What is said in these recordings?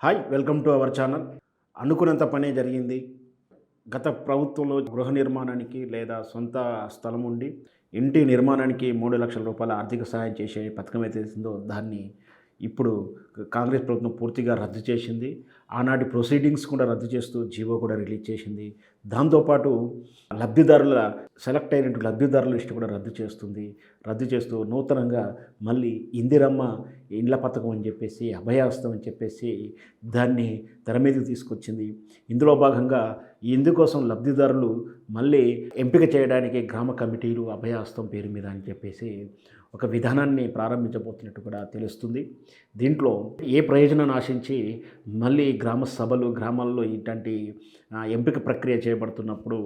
Hi welcome to our channel. అనుకున్నంత పనే జరిగింది. గత ప్రభుత్వంలో గృహ నిర్మాణానికి లేదా సొంత స్థలం ఉండి ఇంటి నిర్మాణానికి 3,00,000 రూపాయల ఆర్థిక సహాయం చేసే పథకం ఏదైతే ఉందో దాన్ని ఇప్పుడు కాంగ్రెస్ ప్రభుత్వం పూర్తిగా రద్దు చేసింది. ఆనాటి ప్రొసీడింగ్స్ కూడా రద్దు చేస్తూ జీవో కూడా రిలీజ్ చేసింది. దాంతోపాటు లబ్ధిదారుల సెలెక్ట్ అయినటువంటి లబ్ధిదారుల లిస్ట్ కూడా రద్దు చేస్తుంది. రద్దు చేస్తూ నూతనంగా మళ్ళీ ఇందిరమ్మ ఇండ్ల పథకం అని చెప్పేసి, అభయహస్తం అని చెప్పేసి దాన్ని తెర మీదకి తీసుకొచ్చింది. ఇందులో భాగంగా ఇందుకోసం లబ్ధిదారులు మళ్ళీ ఎంపిక చేయడానికి గ్రామ కమిటీలు అభయహస్తం పేరు మీద అని చెప్పేసి ఒక విధానాన్ని ప్రారంభించబోతున్నట్టు కూడా తెలుస్తుంది. దీంట్లో ఏ ప్రయోజనాన్ని ఆశించి మళ్ళీ గ్రామ సభలు, గ్రామాల్లో ఇట్లాంటి ఎంపిక ప్రక్రియ చేపడుతున్నప్పుడు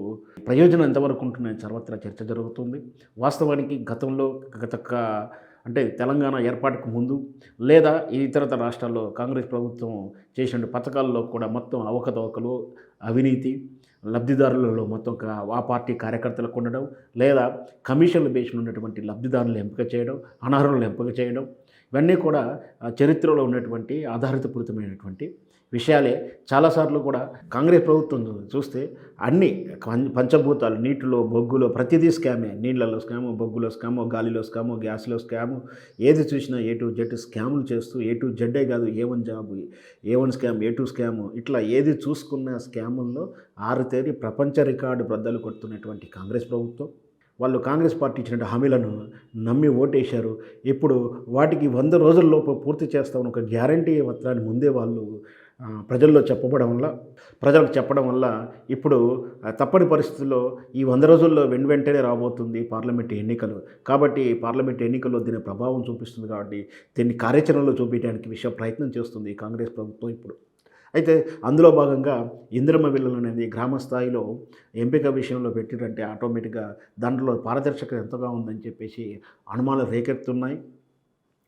ప్రయోజనం ఎంతవరకు ఉంటుందని సర్వత్రా చర్చ జరుగుతుంది. వాస్తవానికి గతంలో అంటే తెలంగాణ ఏర్పాటుకు ముందు లేదా ఇతరతర రాష్ట్రాల్లో కాంగ్రెస్ ప్రభుత్వం చేసిన పథకాల్లో కూడా మొత్తం అవకతవకలు, అవినీతి, లబ్ధిదారులలో మొత్తం ఆ పార్టీ కార్యకర్తలకు ఉండడం లేదా కమిషన్లు బేస్డ్ ఉన్నటువంటి లబ్ధిదారులను ఎంపిక చేయడం, అనర్హులను ఎంపిక చేయడం ఇవన్నీ కూడా చరిత్రలో ఉన్నటువంటి ఆధారితపూరితమైనటువంటి విషయాలే. చాలాసార్లు కూడా కాంగ్రెస్ ప్రభుత్వం చూస్తే అన్ని పంచభూతాలు నీటిలో, బొగ్గులో ప్రతిదీ స్కామే. నీళ్ళలో స్కాము, బొగ్గులో స్కాము, గాలిలో స్కాము, గ్యాస్లో స్కాము, ఏది చూసినా ఏ టు జెడ్ స్కాములు చేస్తూ ఏ టు జెడ్డే కాదు A1 job, A1 scam, A2 scam ఇట్లా ఏది చూసుకున్న స్కాముల్లో ఆరుతేరి ప్రపంచ రికార్డు బ్రద్దలు కొడుతున్నటువంటి కాంగ్రెస్ ప్రభుత్వం వాళ్ళు కాంగ్రెస్ పార్టీ ఇచ్చిన హామీలను నమ్మి ఓటేశారు. ఇప్పుడు వాటికి 100 రోజుల్లోపు పూర్తి చేస్తామని ఒక గ్యారంటీ పత్రాన్ని ముందే వాళ్ళు ప్రజలకు చెప్పడం వల్ల ఇప్పుడు తప్పని పరిస్థితుల్లో ఈ 100 రోజుల్లో వెంటనే రాబోతుంది పార్లమెంట్ ఎన్నికలు. కాబట్టి పార్లమెంట్ ఎన్నికల్లో దీని ప్రభావం చూపిస్తుంది. కాబట్టి దీన్ని కార్యాచరణలో చూపించడానికి ప్రయత్నం చేస్తుంది కాంగ్రెస్ ప్రభుత్వం ఇప్పుడు. అయితే అందులో భాగంగా ఇందిరమ్మ ఇళ్లను అనేది గ్రామ స్థాయిలో ఎంపిక విషయంలో పెట్టిరంటే ఆటోమేటిక్గా దాంట్లో పారదర్శకత ఎంతగా ఉందని చెప్పేసి అనుమానాలు రేకెత్తున్నాయి.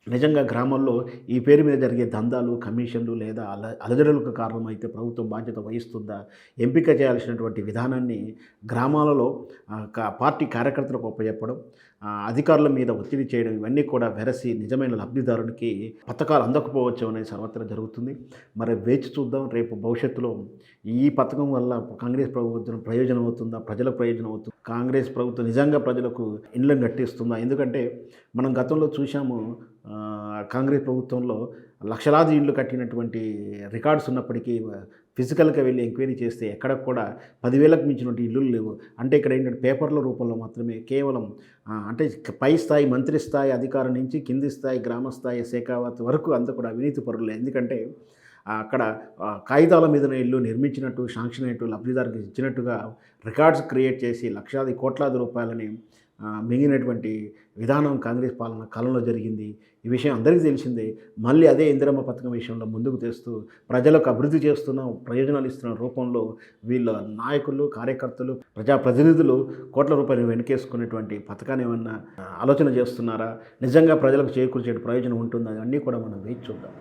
నిజంగా గ్రామాల్లో ఈ పేరు మీద జరిగే దందాలు, కమిషన్లు లేదా అలజడులకు కారణమైతే ప్రభుత్వం బాధ్యత వహిస్తుందా? ఎంపిక చేయాల్సినటువంటి విధానాన్ని గ్రామాలలో పార్టీ కార్యకర్తలకు ఒప్పచెప్పడం, అధికారుల మీద ఒత్తిడి చేయడం ఇవన్నీ కూడా వెరసి నిజమైన లబ్ధిదారునికి పథకాలు అందకపోవచ్చు అనేది సర్వత్రా జరుగుతుంది. మరి వేచి చూద్దాం. రేపు భవిష్యత్తులో ఈ పథకం వల్ల కాంగ్రెస్ ప్రభుత్వం ప్రయోజనం అవుతుందా? ప్రజలకు ప్రయోజనం అవుతుందా? కాంగ్రెస్ ప్రభుత్వం నిజంగా ప్రజలకు ఇండ్లను కట్టిస్తుందా? ఎందుకంటే మనం గతంలో చూసాము, కాంగ్రెస్ ప్రభుత్వంలో లక్షలాది ఇళ్ళు కట్టినటువంటి రికార్డ్స్ ఉన్నప్పటికీ ఫిజికల్గా వెళ్ళి ఎంక్వైరీ చేస్తే ఎక్కడ కూడా 10,000కు మించినటువంటి ఇల్లులు లేవు. అంటే ఇక్కడ ఏంటంటే పేపర్ల రూపంలో మాత్రమే కేవలం అంటే పై స్థాయి మంత్రి స్థాయి అధికారం నుంచి కింది స్థాయి గ్రామ స్థాయి శాఖావత్ వరకు అంతా కూడా అవినీతి పరులే. ఎందుకంటే అక్కడ కాగితాల మీదనే ఇల్లు నిర్మించినట్టు, శాంక్షన్ అయినట్టు, లబ్ధిదారుకి ఇచ్చినట్టుగా రికార్డ్స్ క్రియేట్ చేసి లక్షలాది కోట్లాది రూపాయలని మింగినటువంటి విధానం కాంగ్రెస్ పాలన కాలంలో జరిగింది. ఈ విషయం అందరికీ తెలిసిందే. మళ్ళీ అదే ఇందిరమ్మ పథకం విషయంలో ముందుకు తెస్తూ ప్రజలకు అభివృద్ధి చేస్తున్న, ప్రయోజనాలు ఇస్తున్న రూపంలో వీళ్ళ నాయకులు, కార్యకర్తలు, ప్రజాప్రతినిధులు కోట్ల రూపాయలు వెనకేసుకునేటువంటి పథకాన్ని ఏమన్నా ఆలోచన చేస్తున్నారా? నిజంగా ప్రజలకు చేకూర్చే ప్రయోజనం ఉంటుందా? అన్నీ కూడా మనం వేచి చూద్దాం.